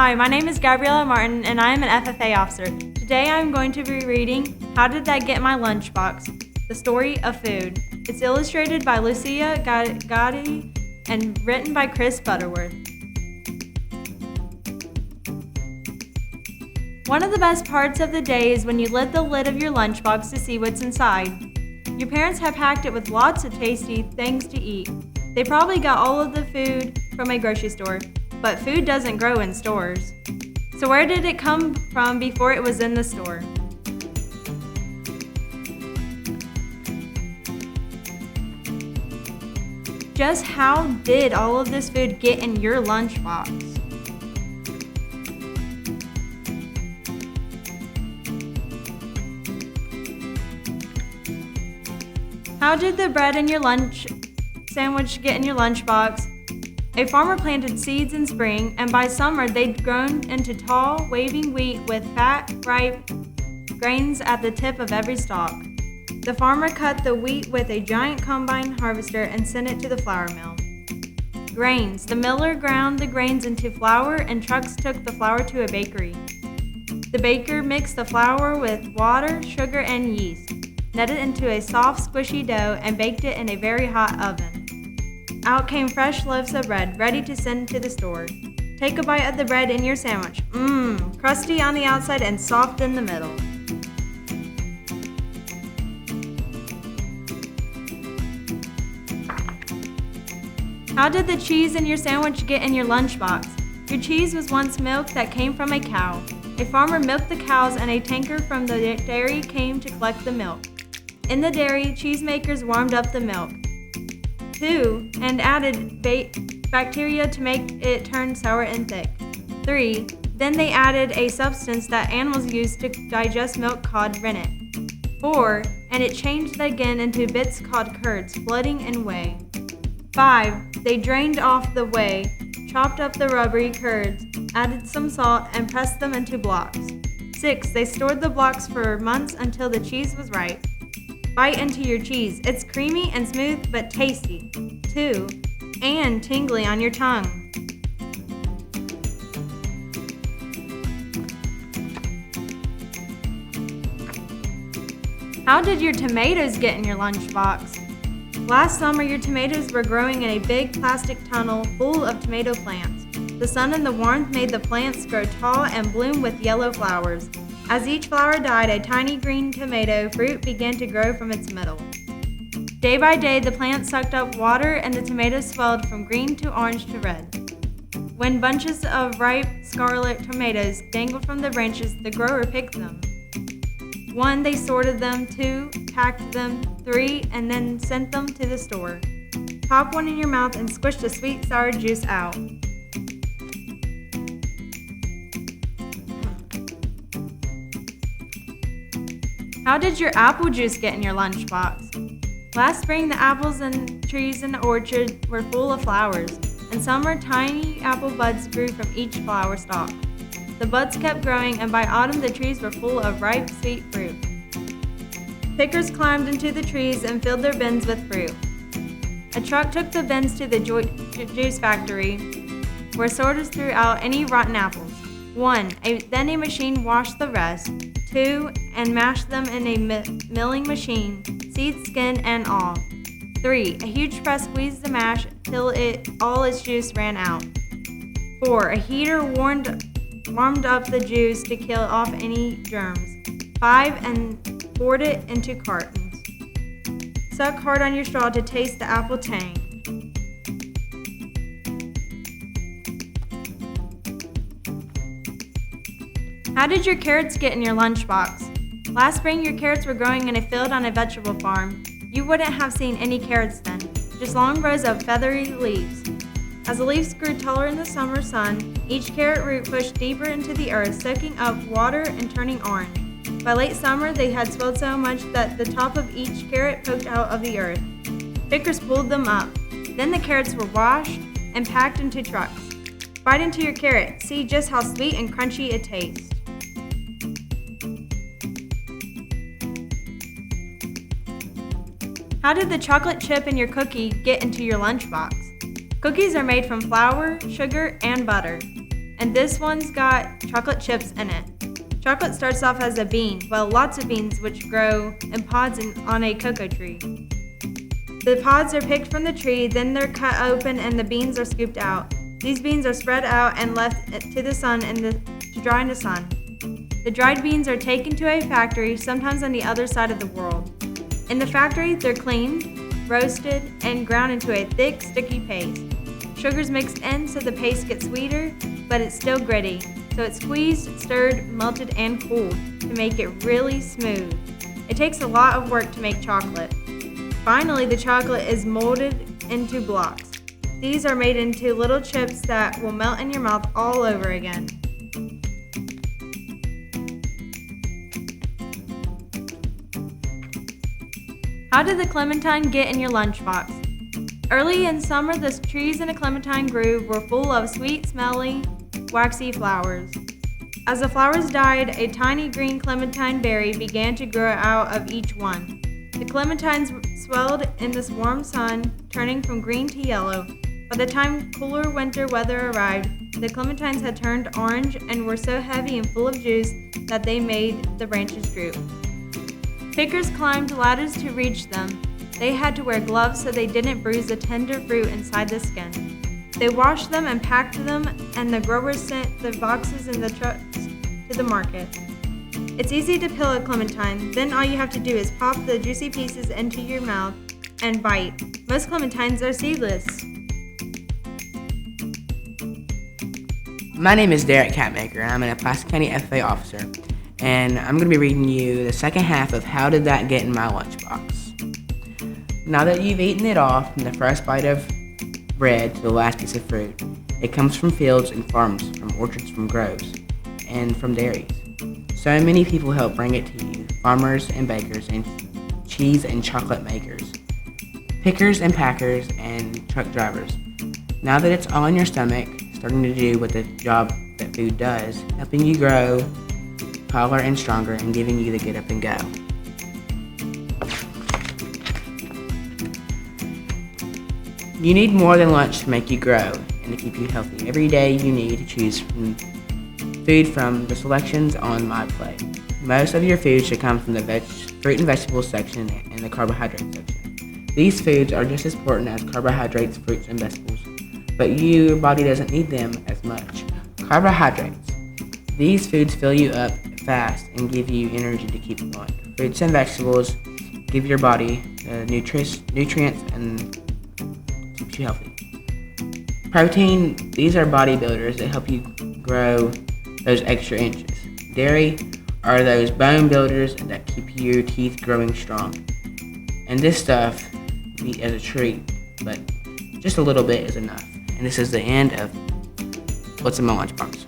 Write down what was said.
Hi, my name is Gabriella Martin, and I am an FFA officer. Today I am going to be reading How Did That Get My Lunchbox? The Story of Food. It's illustrated by Lucia Gotti and written by Chris Butterworth. One of the best parts of the day is when you lift the lid of your lunchbox to see what's inside. Your parents have packed it with lots of tasty things to eat. They probably got all of the food from a grocery store, but food doesn't grow in stores. So where did it come from before it was in the store? Just how did all of this food get in your lunchbox? How did the bread in your lunch sandwich get in your lunchbox? A farmer planted seeds in spring, and by summer they'd grown into tall, waving wheat with fat, ripe grains at the tip of every stalk. The farmer cut the wheat with a giant combine harvester and sent it to the flour mill. Grains. The miller ground the grains into flour, and trucks took the flour to a bakery. The baker mixed the flour with water, sugar, and yeast, kneaded it into a soft, squishy dough, and baked it in a very hot oven. Out came fresh loaves of bread, ready to send to the store. Take a bite of the bread in your sandwich. Crusty on the outside and soft in the middle. How did the cheese in your sandwich get in your lunchbox? Your cheese was once milk that came from a cow. A farmer milked the cows, and a tanker from the dairy came to collect the milk. In the dairy, cheesemakers warmed up the milk, and added bacteria to make it turn sour and thick. 3. Then they added a substance that animals use to digest milk called rennet. 4. And it changed again into bits called curds, floating in whey. 5. They drained off the whey, chopped up the rubbery curds, added some salt, and pressed them into blocks. 6. They stored the blocks for months until the cheese was ripe. Bite into your cheese. It's creamy and smooth but tasty, too, and tingly on your tongue. How did your tomatoes get in your lunchbox? Last summer, your tomatoes were growing in a big plastic tunnel full of tomato plants. The sun and the warmth made the plants grow tall and bloom with yellow flowers. As each flower died, a tiny green tomato fruit began to grow from its middle. Day by day, the plant sucked up water, and the tomatoes swelled from green to orange to red. When bunches of ripe scarlet tomatoes dangled from the branches, the grower picked them. 1, they sorted them. 2, packed them. 3, and then sent them to the store. Pop one in your mouth and squish the sweet, sour juice out. How did your apple juice get in your lunchbox? Last spring, the apples and trees in the orchard were full of flowers. In summer, tiny apple buds grew from each flower stalk. The buds kept growing, and by autumn, the trees were full of ripe, sweet fruit. Pickers climbed into the trees and filled their bins with fruit. A truck took the bins to the juice factory, where sorters threw out any rotten apples. 1, then a machine washed the rest. 2, and mashed them in a milling machine, seed, skin, and all. 3, a huge press squeezed the mash till all its juice ran out. 4, a heater warmed up the juice to kill off any germs. 5, and poured it into cartons. Suck hard on your straw to taste the apple tang. How did your carrots get in your lunchbox? Last spring, your carrots were growing in a field on a vegetable farm. You wouldn't have seen any carrots then, just long rows of feathery leaves. As the leaves grew taller in the summer sun, each carrot root pushed deeper into the earth, soaking up water and turning orange. By late summer, they had swelled so much that the top of each carrot poked out of the earth. Pickers pulled them up. Then the carrots were washed and packed into trucks. Bite into your carrot. See just how sweet and crunchy it tastes. How did the chocolate chip in your cookie get into your lunchbox? Cookies are made from flour, sugar, and butter. and this one's got chocolate chips in it. Chocolate starts off as a bean, well, lots of beans which grow in pods on a cocoa tree. The pods are picked from the tree, then they're cut open and the beans are scooped out. These beans are spread out and left to the sun to dry in the sun. The dried beans are taken to a factory, sometimes on the other side of the world. In the factory, they're cleaned, roasted, and ground into a thick, sticky paste. Sugar's mixed in so the paste gets sweeter, but it's still gritty. So it's squeezed, stirred, melted, and cooled to make it really smooth. It takes a lot of work to make chocolate. Finally, the chocolate is molded into blocks. These are made into little chips that will melt in your mouth all over again. How did the clementine get in your lunchbox? Early in summer, the trees in a clementine grove were full of sweet, smelly, waxy flowers. As the flowers died, a tiny green clementine berry began to grow out of each one. The clementines swelled in this warm sun, turning from green to yellow. By the time cooler winter weather arrived, the clementines had turned orange and were so heavy and full of juice that they made the branches droop. Pickers climbed ladders to reach them. They had to wear gloves so they didn't bruise the tender fruit inside the skin. They washed them and packed them, and the growers sent the boxes in the trucks to the market. It's easy to peel a clementine. Then all you have to do is pop the juicy pieces into your mouth and bite. Most clementines are seedless. My name is Derick Catmaker. I'm an Placer County FFA officer, and I'm going to be reading you the second half of How Did That Get in My Lunchbox? Now that you've eaten it all, from the first bite of bread to the last piece of fruit, it comes from fields and farms, from orchards, from groves, and from dairies. So many people help bring it to you, farmers and bakers and cheese and chocolate makers, pickers and packers and truck drivers. Now that it's all in your stomach, starting to do what the job that food does, helping you grow taller and stronger and giving you the get up and go. You need more than lunch to make you grow and to keep you healthy. Every day you need to choose food from the selections on my plate. Most of your food should come from the fruit and vegetables section and the carbohydrate section. These foods are just as important as carbohydrates, fruits, and vegetables, but your body doesn't need them as much. Carbohydrates. These foods fill you up fast and give you energy to keep going. Fruits and vegetables give your body nutrients and keeps you healthy. Protein. These are bodybuilders that help you grow those extra inches. Dairy are those bone builders that keep your teeth growing strong. And this stuff, eat as a treat, but just a little bit is enough. And this is the end of What's in My Lunchbox.